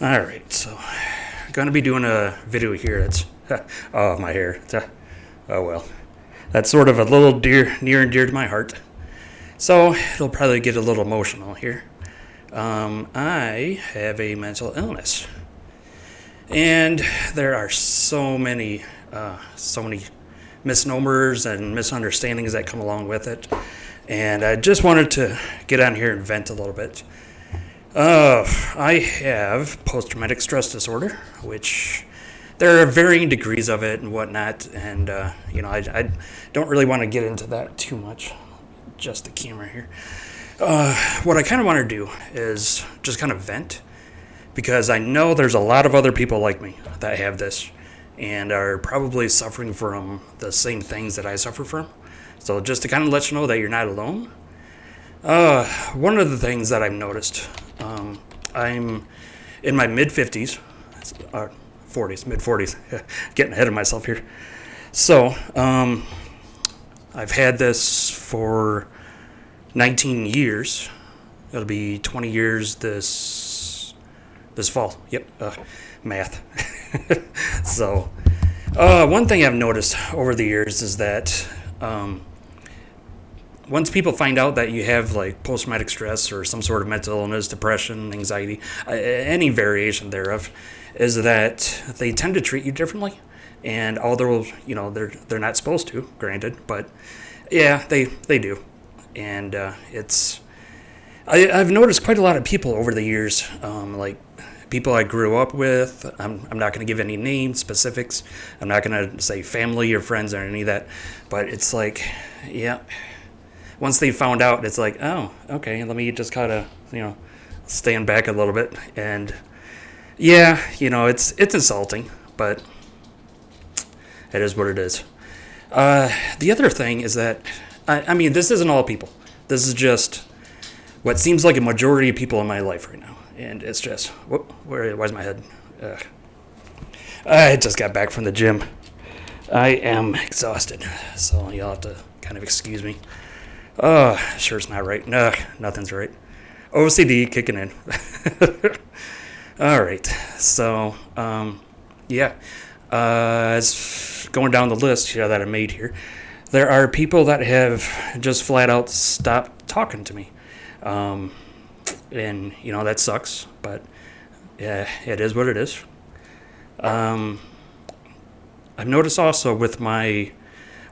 Alright, so I'm going to be doing a video here that's, oh, my hair. Oh well. That's sort of a little near and dear to my heart. So it'll probably get a little emotional here. I have a mental illness. And there are so many misnomers and misunderstandings that come along with it. And I just wanted to get on here and vent a little bit. I have post-traumatic stress disorder, which there are varying degrees of it and whatnot. And, I don't really want to get into that too much. Just the camera here. What I kind of want to do is just kind of vent, because I know there's a lot of other people like me that have this and are probably suffering from the same things that I suffer from. So just to kind of let you know that you're not alone. One of the things that I've noticed, I'm in my mid-50s, 40s, mid-40s, getting ahead of myself here. So, I've had this for 19 years. It'll be 20 years this fall. Yep, math. So, one thing I've noticed over the years is that once people find out that you have like post-traumatic stress or some sort of mental illness, depression, anxiety, any variation thereof, is that they tend to treat you differently. And although, they're not supposed to, granted, but yeah, they do. And I've noticed quite a lot of people over the years, like people I grew up with. I'm not going to give any names, specifics. I'm not going to say family or friends or any of that. But it's like, yeah, once they found out, it's like, oh, okay, let me just kind of, stand back a little bit. And yeah, it's insulting, but it is what it is. The other thing is that, I mean, this isn't all people. This is just what seems like a majority of people in my life right now. And it's just, where's my head? I just got back from the gym. I am exhausted, so you'll have to kind of excuse me. Sure, it's not right. No, nothing's right. OCD kicking in. All right, so, yeah. As going down the list that I made here, there are people that have just flat out stopped talking to me. And, that sucks, but yeah, it is what it is. I've noticed also with my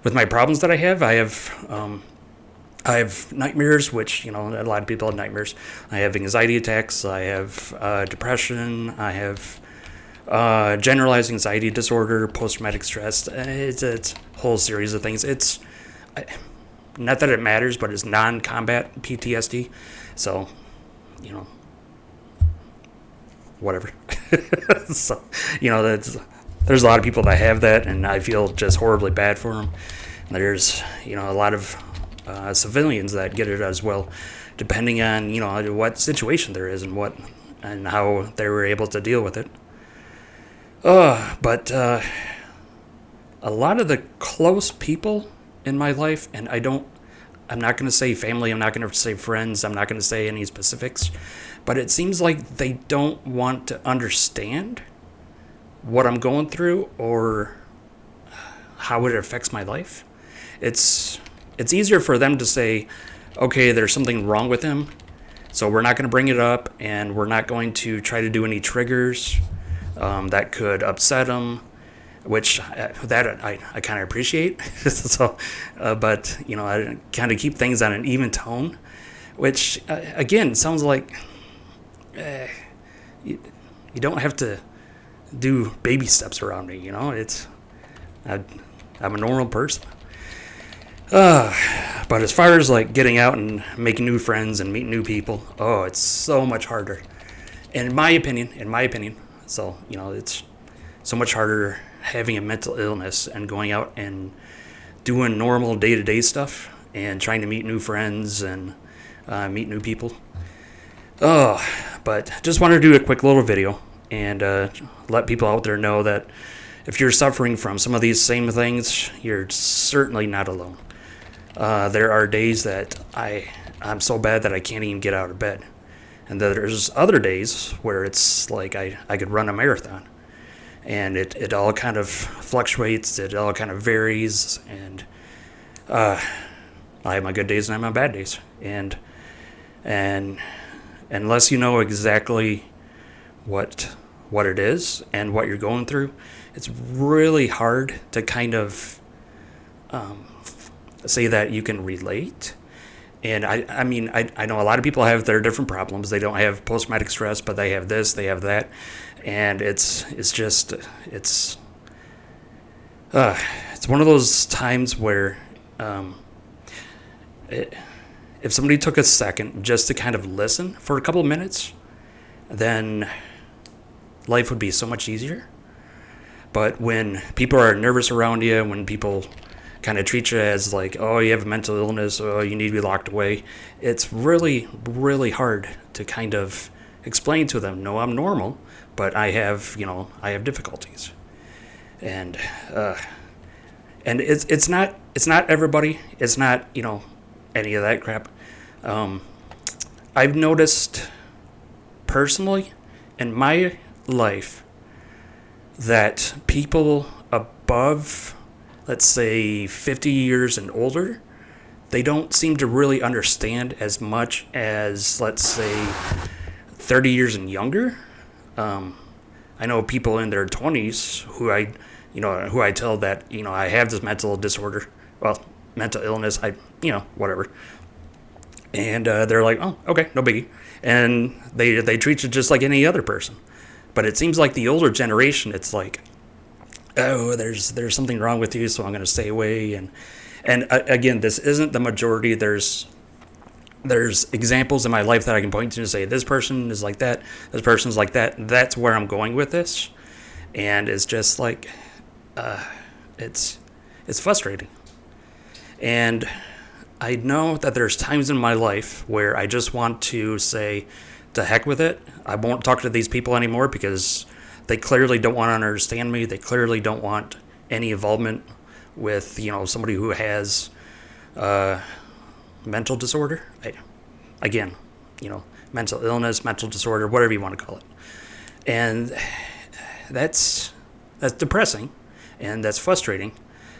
problems that I have nightmares, which, a lot of people have nightmares. I have anxiety attacks. I have depression. I have generalized anxiety disorder, post-traumatic stress. It's a whole series of things. It's not that it matters, but it's non-combat PTSD. So, whatever. So, there's a lot of people that have that, and I feel just horribly bad for them. There's, a lot of civilians that get it as well, depending on, what situation there is and how they were able to deal with it. But a lot of the close people in my life, and I'm not going to say family, I'm not going to say friends, I'm not going to say any specifics, but it seems like they don't want to understand what I'm going through or how it affects my life. It's easier for them to say, okay, there's something wrong with him, so we're not going to bring it up, and we're not going to try to do any triggers that could upset them, which that I kind of appreciate. So, but I kind of keep things on an even tone, which again sounds like you don't have to do baby steps around me. I'm a normal person. But as far as like getting out and making new friends and meeting new people, it's so much harder. And in my opinion. So, it's so much harder having a mental illness and going out and doing normal day-to-day stuff and trying to meet new friends and meet new people. But just wanted to do a quick little video and let people out there know that if you're suffering from some of these same things, you're certainly not alone. There are days that I'm so bad that I can't even get out of bed. And then there's other days where it's like I could run a marathon. And it all kind of fluctuates, it all kind of varies, and I have my good days and I have my bad days. And unless you know exactly what it is and what you're going through, it's really hard to kind of say that you can relate. And I mean, I know a lot of people have their different problems. They don't have post-traumatic stress, but they have this, they have that. And it's one of those times where if somebody took a second just to kind of listen for a couple of minutes, then life would be so much easier. But when people are nervous around you, when people kind of treat you as like, oh, you have a mental illness, oh, you need to be locked away, it's really, really hard to kind of explain to them, no, I'm normal, but I have difficulties. And it's not everybody, it's not, any of that crap. I've noticed personally in my life that people above, let's say 50 years and older, they don't seem to really understand as much as, let's say, 30 years and younger. I know people in their 20s who I tell that, I have this mental disorder, well, mental illness, whatever. And they're like, oh, okay, no biggie. And they treat you just like any other person. But it seems like the older generation, it's like, oh, there's something wrong with you, so I'm going to stay away. And again, this isn't the majority. There's examples in my life that I can point to and say, this person is like that, this person's like that. That's where I'm going with this. And it's just like, it's frustrating. And I know that there's times in my life where I just want to say, to heck with it. I won't talk to these people anymore because they clearly don't want to understand me. They clearly don't want any involvement with, somebody who has mental disorder. Again, mental illness, mental disorder, whatever you want to call it. And that's depressing and that's frustrating,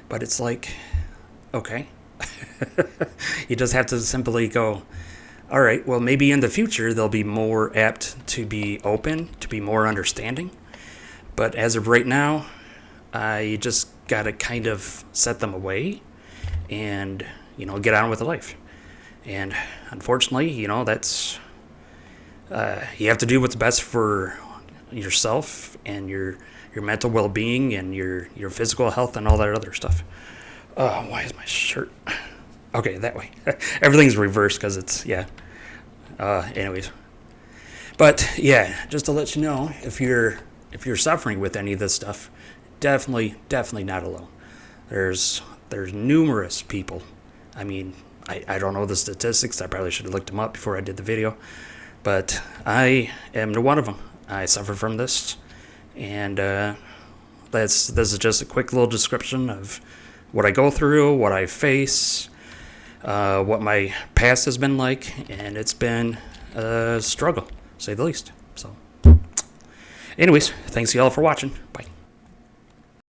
but it's like, okay. You just have to simply go, all right, well, maybe in the future they'll be more apt to be open, to be more understanding. But as of right now, I just got to kind of set them away and, get on with the life. And unfortunately, that's, you have to do what's best for yourself and your mental well-being and your physical health and all that other stuff. Why is my shirt? Okay, that way. Everything's reversed because it's, yeah. Anyways. But, yeah, just to let you know, if you're suffering with any of this stuff, definitely not alone. There's numerous people. I mean, I don't know the statistics. I probably should have looked them up before I did the video. But I am one of them. I suffer from this. And this is just a quick little description of what I go through, what I face, what my past has been like, and it's been a struggle, to say the least. So, anyways, thanks y'all for watching. Bye.